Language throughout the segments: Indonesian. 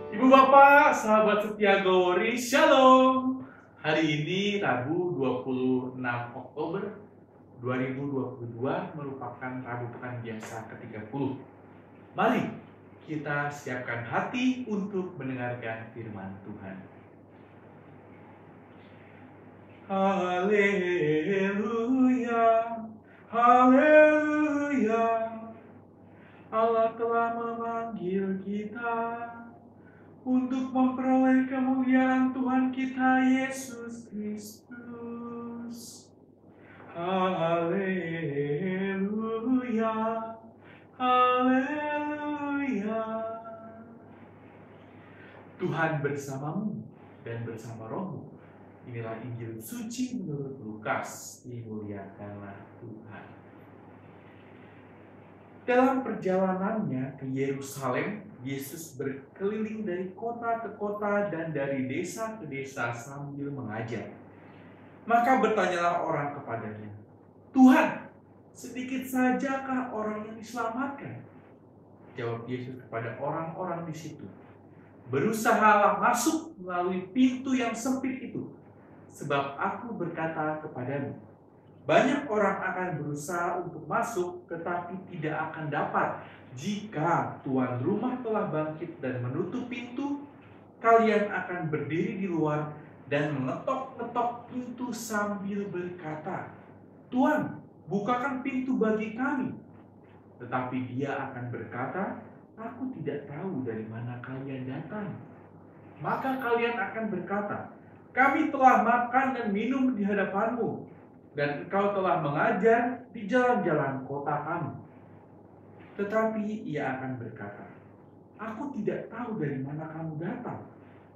Ibu Bapak, sahabat setia Gowori, Shalom. Hari ini Rabu 26 Oktober 2022 merupakan Rabu Pekan Biasa ke-30. Mari kita siapkan hati untuk mendengarkan firman Tuhan. Haleluya, haleluya. Allah telah memanggil kita untuk memperoleh kemuliaan Tuhan kita Yesus Kristus. Haleluya, haleluya. Tuhan bersamamu dan bersama rohmu. Inilah Injil suci menurut Lukas. Dimuliakanlah Tuhan. Dalam perjalanannya ke Yerusalem, Yesus berkeliling dari kota ke kota dan dari desa ke desa sambil mengajar. Maka bertanyalah orang kepadanya, "Tuhan, sedikit sajakah orang yang diselamatkan?" Jawab Yesus kepada orang-orang di situ, "Berusahalah masuk melalui pintu yang sempit itu, sebab aku berkata kepadamu, banyak orang akan berusaha untuk masuk, tetapi tidak akan dapat. Jika tuan rumah telah bangkit dan menutup pintu, kalian akan berdiri di luar dan mengetok-ngetok pintu sambil berkata, 'Tuan, bukakan pintu bagi kami.' Tetapi dia akan berkata, 'Aku tidak tahu dari mana kalian datang.' Maka kalian akan berkata, 'Kami telah makan dan minum di hadapanmu, dan engkau telah mengajar di jalan-jalan kota kami.' Tetapi ia akan berkata, 'Aku tidak tahu dari mana kamu datang.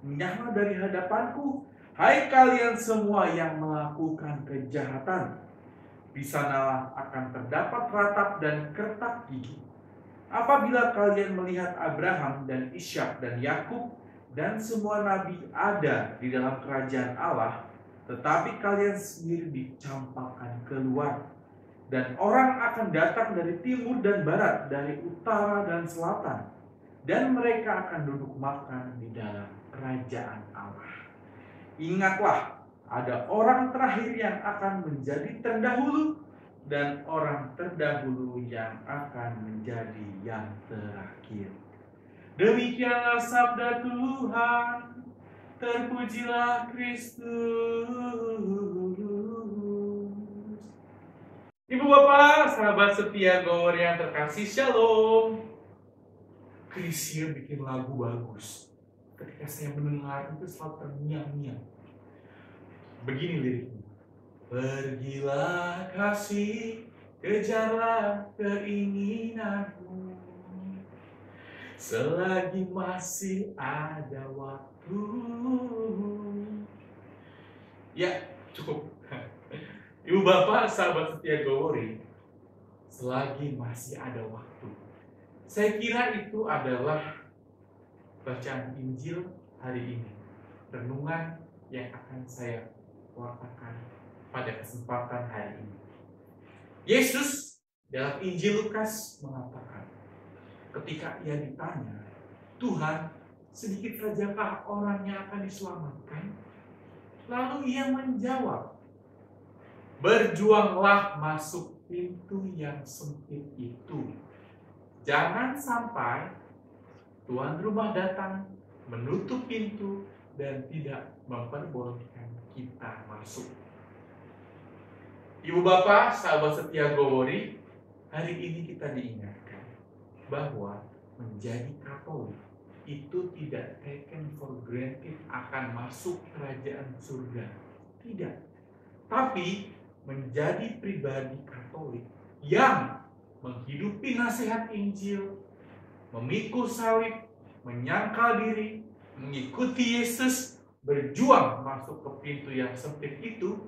Menyahlah dari hadapanku, hai kalian semua yang melakukan kejahatan.' Di sanalah akan terdapat ratap dan kertak gigi. Apabila kalian melihat Abraham dan Ishak dan Yakub dan semua nabi ada di dalam kerajaan Allah, tetapi kalian sendiri dicampakkan keluar. Dan orang akan datang dari timur dan barat, dari utara dan selatan, dan mereka akan duduk makan di dalam kerajaan Allah. Ingatlah, ada orang terakhir yang akan menjadi terdahulu, dan orang terdahulu yang akan menjadi yang terakhir." Demikianlah sabda Tuhan. Terpujilah Kristus. Ibu Bapak, sahabat setia Gowori yang terkasih, Shalom. Chrisye bikin lagu bagus. Ketika saya mendengar itu selalu terngiang-ngiang. Begini liriknya. "Pergilah kasih, kejarlah keinginanmu, selagi masih ada waktu." Ya, cukup. Ibu Bapak, sahabat setia Gowori, selagi masih ada waktu. Saya kira itu adalah bacaan Injil hari ini. Renungan yang akan saya wartakan pada kesempatan hari ini. Yesus dalam Injil Lukas mengatakan, ketika ia ditanya, "Tuhan, sedikit sajakah orang yang akan diselamatkan?" Lalu ia menjawab, "Berjuanglah masuk pintu yang sempit itu. Jangan sampai tuan rumah datang, menutup pintu, dan tidak memperbolehkan kita masuk." Ibu Bapak, sahabat setia Gowori, hari ini kita diingatkan bahwa menjadi Katolik itu tidak taken for granted akan masuk kerajaan surga. Tidak. Tapi menjadi pribadi Katolik yang menghidupi nasihat Injil, memikul salib, menyangkal diri, mengikuti Yesus, berjuang masuk ke pintu yang sempit itu,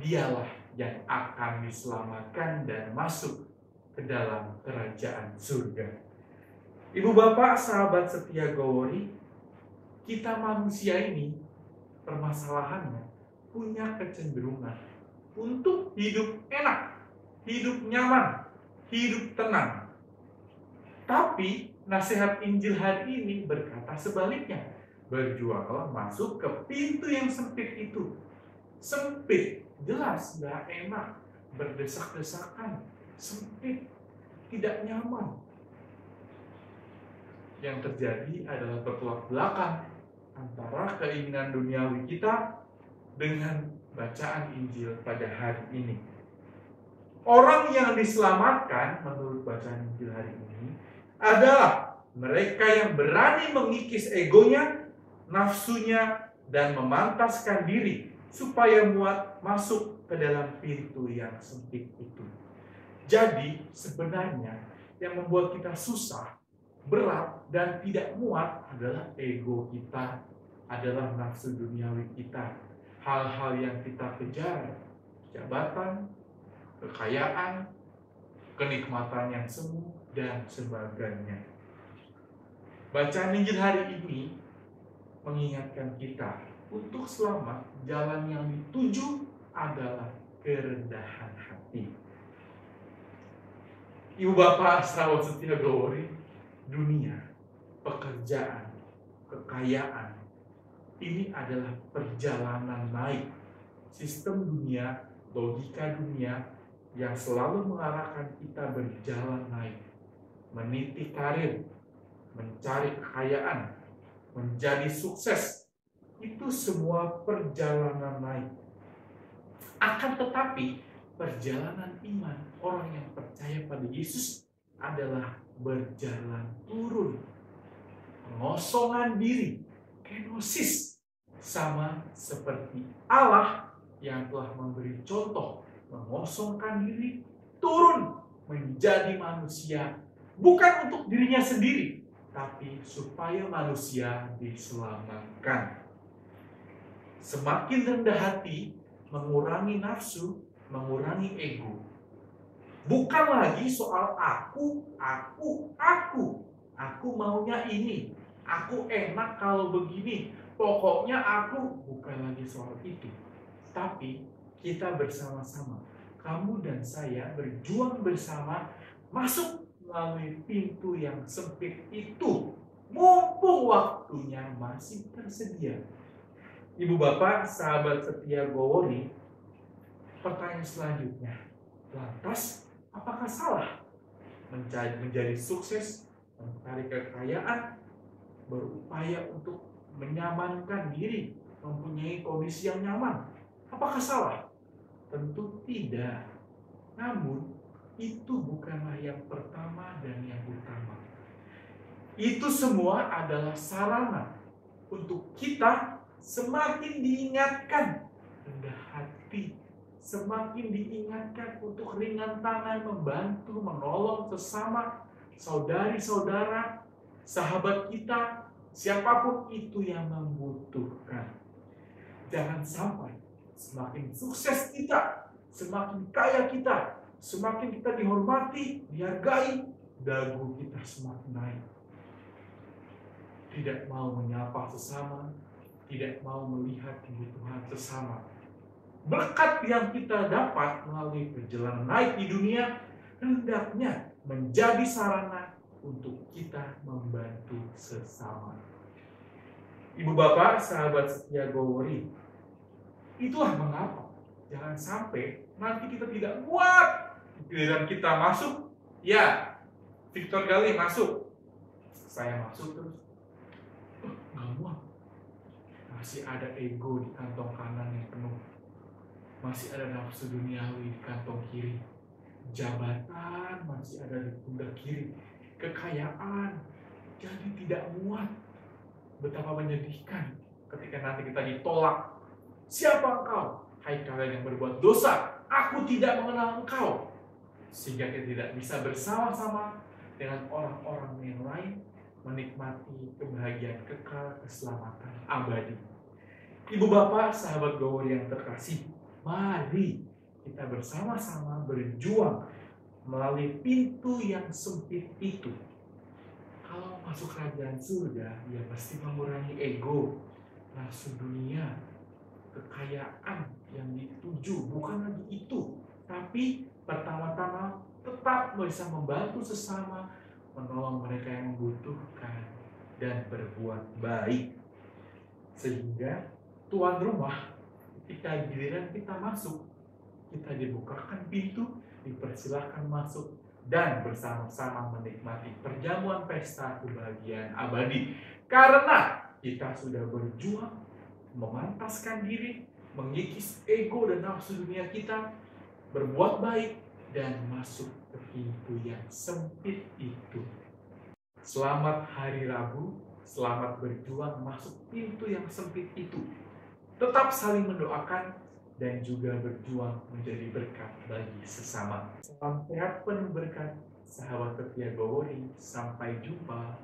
dialah yang akan diselamatkan dan masuk ke dalam kerajaan surga. Ibu Bapak, sahabat setia Gowori, kita manusia ini permasalahannya punya kecenderungan untuk hidup enak, hidup nyaman, hidup tenang. Tapi nasihat Injil hari ini berkata sebaliknya. Berjuanglah masuk ke pintu yang sempit itu. Sempit, jelas gak enak, berdesak-desakan, sempit, tidak nyaman. Yang terjadi adalah bertolak belakang antara keinginan duniawi kita dengan bacaan Injil pada hari ini. Orang yang diselamatkan menurut bacaan Injil hari ini adalah mereka yang berani mengikis egonya, nafsunya, dan memantaskan diri supaya muat masuk ke dalam pintu yang sempit itu. Jadi sebenarnya yang membuat kita susah, berat, dan tidak muat adalah ego kita, adalah nafsu duniawi kita. Hal-hal yang kita kejar, jabatan, kekayaan, kenikmatan yang semu, dan sebagainya. Bacaan Injil hari ini mengingatkan kita untuk selamat, jalan yang dituju adalah kerendahan hati. Ibu bapak sahabat setia Glory, dunia, pekerjaan, kekayaan, ini adalah perjalanan naik. Sistem dunia, logika dunia yang selalu mengarahkan kita berjalan naik, meniti karir, mencari kekayaan, menjadi sukses. Itu semua perjalanan naik. Akan tetapi, perjalanan iman orang yang percaya pada Yesus adalah berjalan turun, pengosongan diri, kenosis, sama seperti Allah yang telah memberi contoh mengosongkan diri, turun menjadi manusia, bukan untuk dirinya sendiri, tapi supaya manusia diselamatkan. Semakin rendah hati, mengurangi nafsu, mengurangi ego. Bukan lagi soal aku maunya ini, aku enak kalau begini, pokoknya aku, bukan lagi soal itu. Tapi kita bersama-sama, kamu dan saya berjuang bersama, masuk melalui pintu yang sempit itu, mumpung waktunya masih tersedia. Ibu bapak, sahabat setia Glory, pertanyaan selanjutnya, lantas apakah salah menjadi sukses, mencari kekayaan, berupaya untuk menyamankan diri, mempunyai kondisi yang nyaman? Apakah salah? Tentu tidak. Namun, itu bukanlah yang pertama dan yang utama. Itu semua adalah sarana untuk kita semakin diingatkan rendah hati, semakin diingatkan untuk ringan tangan, membantu, menolong sesama, saudari-saudara, sahabat kita, siapapun itu yang membutuhkan. Jangan sampai semakin sukses kita, semakin kaya kita, semakin kita dihormati, dihargai, dagu kita semakin naik. Tidak mau menyapa sesama, tidak mau melihat kebutuhan sesama. Berkat yang kita dapat melalui perjalanan naik di dunia hendaknya menjadi sarana untuk kita membantu sesama. Ibu bapak, sahabat setia Glory, itulah mengapa jangan sampai nanti kita tidak kuat dan kita masuk, ya Victor Gali masuk, saya masuk terus, nggak muat, masih ada ego di kantong kanan yang penuh, masih ada nafsu duniawi di kantong kiri, jabatan masih ada di pundak kiri, kekayaan jadi tidak muat. Betapa menyedihkan ketika nanti kita ditolak. Siapa engkau? Hai kalian yang berbuat dosa, aku tidak mengenal engkau. Sehingga kita tidak bisa bersama-sama dengan orang-orang yang lain menikmati kebahagiaan kekal, keselamatan abadi. Ibu bapak, sahabat Glory yang terkasih, mari kita bersama-sama berjuang melalui pintu yang sempit itu. Kalau masuk kerajaan surga, ya pasti mengurangi ego, nafsu dunia, kekayaan yang dituju, bukan lagi itu. Tapi pertama-tama tetap bisa membantu sesama, menolong mereka yang membutuhkan, dan berbuat baik. Sehingga tuan rumah ketika giliran kita masuk, kita dibukakan pintu, dipersilahkan masuk, dan bersama-sama menikmati perjamuan pesta kebahagiaan abadi. Karena kita sudah berjuang, memantaskan diri, mengikis ego dan nafsu dunia kita, berbuat baik, dan masuk ke pintu yang sempit itu. Selamat hari Rabu, selamat berjuang masuk pintu yang sempit itu. Tetap saling mendoakan dan juga berjuang menjadi berkat bagi sesama. Salam sehat penuh berkat, sahabat setia Gowori. Sampai jumpa.